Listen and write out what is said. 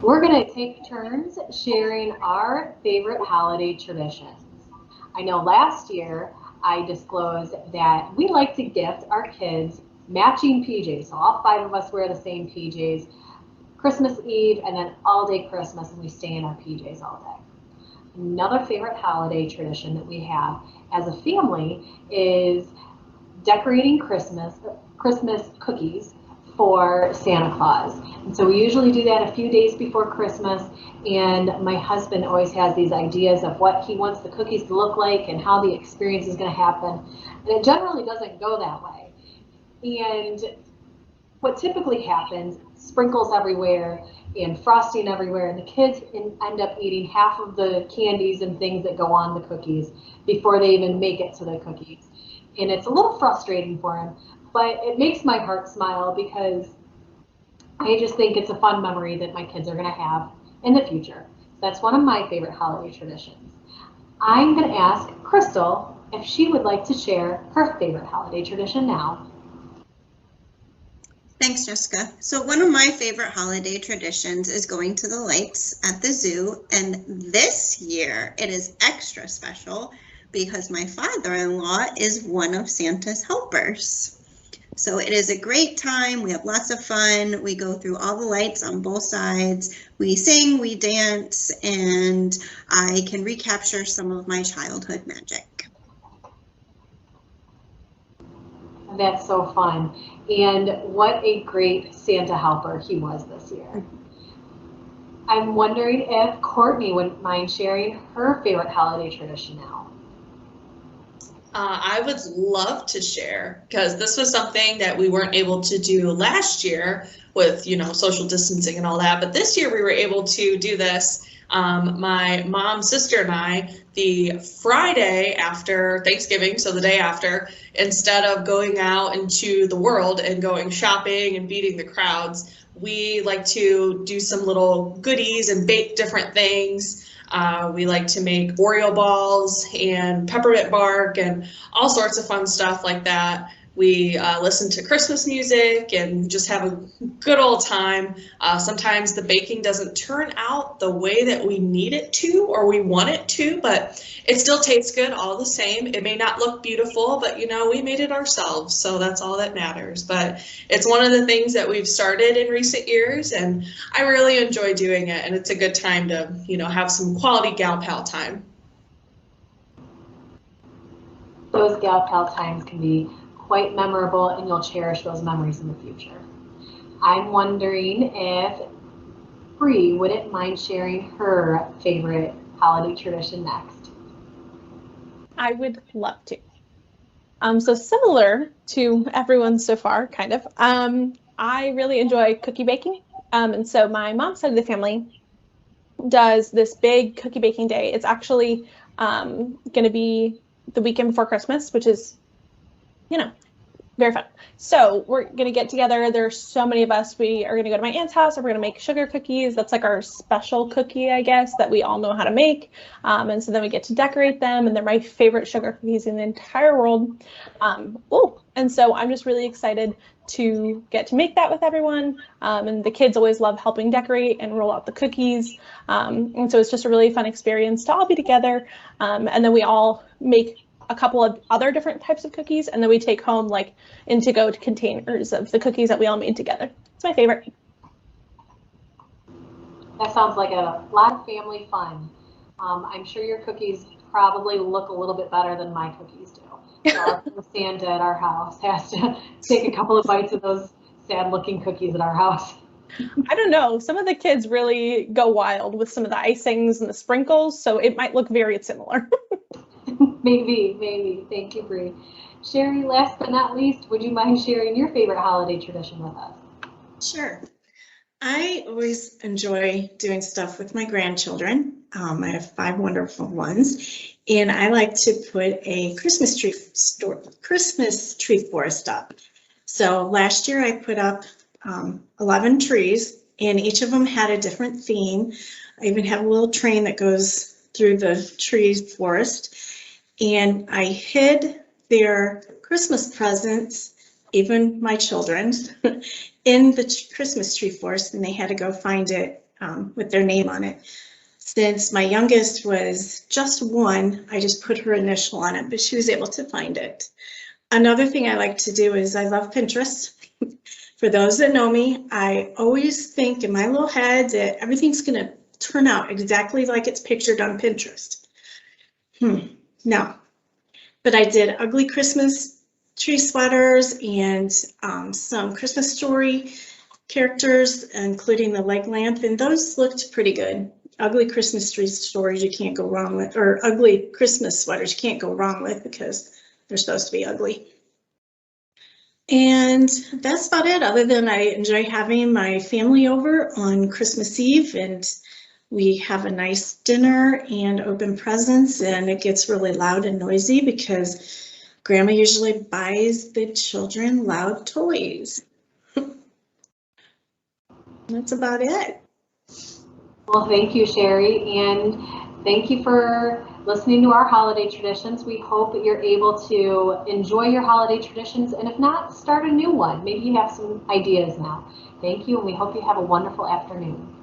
We're going to take turns sharing our favorite holiday traditions. I know last year I disclosed that we like to gift our kids matching PJs. So all five of us wear the same PJs Christmas Eve and then all day Christmas, and we stay in our PJs all day. Another favorite holiday tradition that we have as a family is decorating Christmas cookies for Santa Claus. And so we usually do that a few days before Christmas, and my husband always has these ideas of what he wants the cookies to look like and how the experience is going to happen. And it generally doesn't go that way. And what typically happens, sprinkles everywhere and frosting everywhere, and the kids end up eating half of the candies and things that go on the cookies before they even make it to the cookies. And it's a little frustrating for them, but it makes my heart smile because I just think it's a fun memory that my kids are going to have in the future. That's one of my favorite holiday traditions. I'm going to ask Crystal if she would like to share her favorite holiday tradition now. Thanks, Jessica. So one of my favorite holiday traditions is going to the lights at the zoo. And this year it is extra special because my father-in-law is one of Santa's helpers. So it is a great time. We have lots of fun. We go through all the lights on both sides. We sing, we dance, and I can recapture some of my childhood magic. That's so fun. And what a great Santa helper he was this year. I'm wondering if Courtney wouldn't mind sharing her favorite holiday tradition now. I would love to share because this was something that we weren't able to do last year with, social distancing and all that. But this year we were able to do this. My mom, sister, and I, the Friday after Thanksgiving, so the day after, instead of going out into the world and going shopping and beating the crowds, we like to do some little goodies and bake different things. We like to make Oreo balls and peppermint bark and all sorts of fun stuff like that. We listen to Christmas music and just have a good old time. Sometimes the baking doesn't turn out the way that we need it to or we want it to, but it still tastes good all the same. It may not look beautiful, but we made it ourselves, so that's all that matters. But it's one of the things that we've started in recent years, and I really enjoy doing it, and it's a good time to, have some quality gal pal time. Those gal pal times can be quite memorable, and you'll cherish those memories in the future. I'm wondering if Bree wouldn't mind sharing her favorite holiday tradition next. I would love to. So similar to everyone so far, kind of, I really enjoy cookie baking. And so my mom's side of the family does this big cookie baking day. It's actually going to be the weekend before Christmas, which is very fun. So we're going to get together. There's so many of us. We are going to go to my aunt's house and we're going to make sugar cookies. That's like our special cookie, I guess, that we all know how to make. And so then we get to decorate them, and they're my favorite sugar cookies in the entire world. And so I'm just really excited to get to make that with everyone. And the kids always love helping decorate and roll out the cookies. And so it's just a really fun experience to all be together. And then we all make a couple of other different types of cookies, and then we take home like in-to-go containers of the cookies that we all made together. It's my favorite. That sounds like a lot of family fun. I'm sure your cookies probably look a little bit better than my cookies do. So Santa at our house has to take a couple of bites of those sad-looking cookies at our house. I don't know. Some of the kids really go wild with some of the icings and the sprinkles, so it might look very similar. Maybe. Thank you, Bree. Sherry, last but not least, would you mind sharing your favorite holiday tradition with us? Sure. I always enjoy doing stuff with my grandchildren. I have 5 wonderful ones, and I like to put a Christmas tree forest up. So last year I put up 11 trees, and each of them had a different theme. I even have a little train that goes through the tree forest, and I hid their Christmas presents, even my children's, in the Christmas tree forest, and they had to go find it with their name on it. Since my youngest was just 1, I just put her initial on it, but she was able to find it. Another thing I like to do is I love Pinterest. For those that know me, I always think in my little head that everything's going to turn out exactly like it's pictured on Pinterest. No, but I did ugly Christmas tree sweaters and some Christmas story characters, including the leg lamp, and those looked pretty good. Ugly Christmas tree stories you can't go wrong with, or ugly Christmas sweaters you can't go wrong with because they're supposed to be ugly. And that's about it, other than I enjoy having my family over on Christmas Eve, and we have a nice dinner and open presents, and it gets really loud and noisy because Grandma usually buys the children loud toys. That's about it. Well, thank you, Sherry, and thank you for listening to our holiday traditions. We hope that you're able to enjoy your holiday traditions, and if not, start a new one. Maybe you have some ideas now. Thank you, and we hope you have a wonderful afternoon.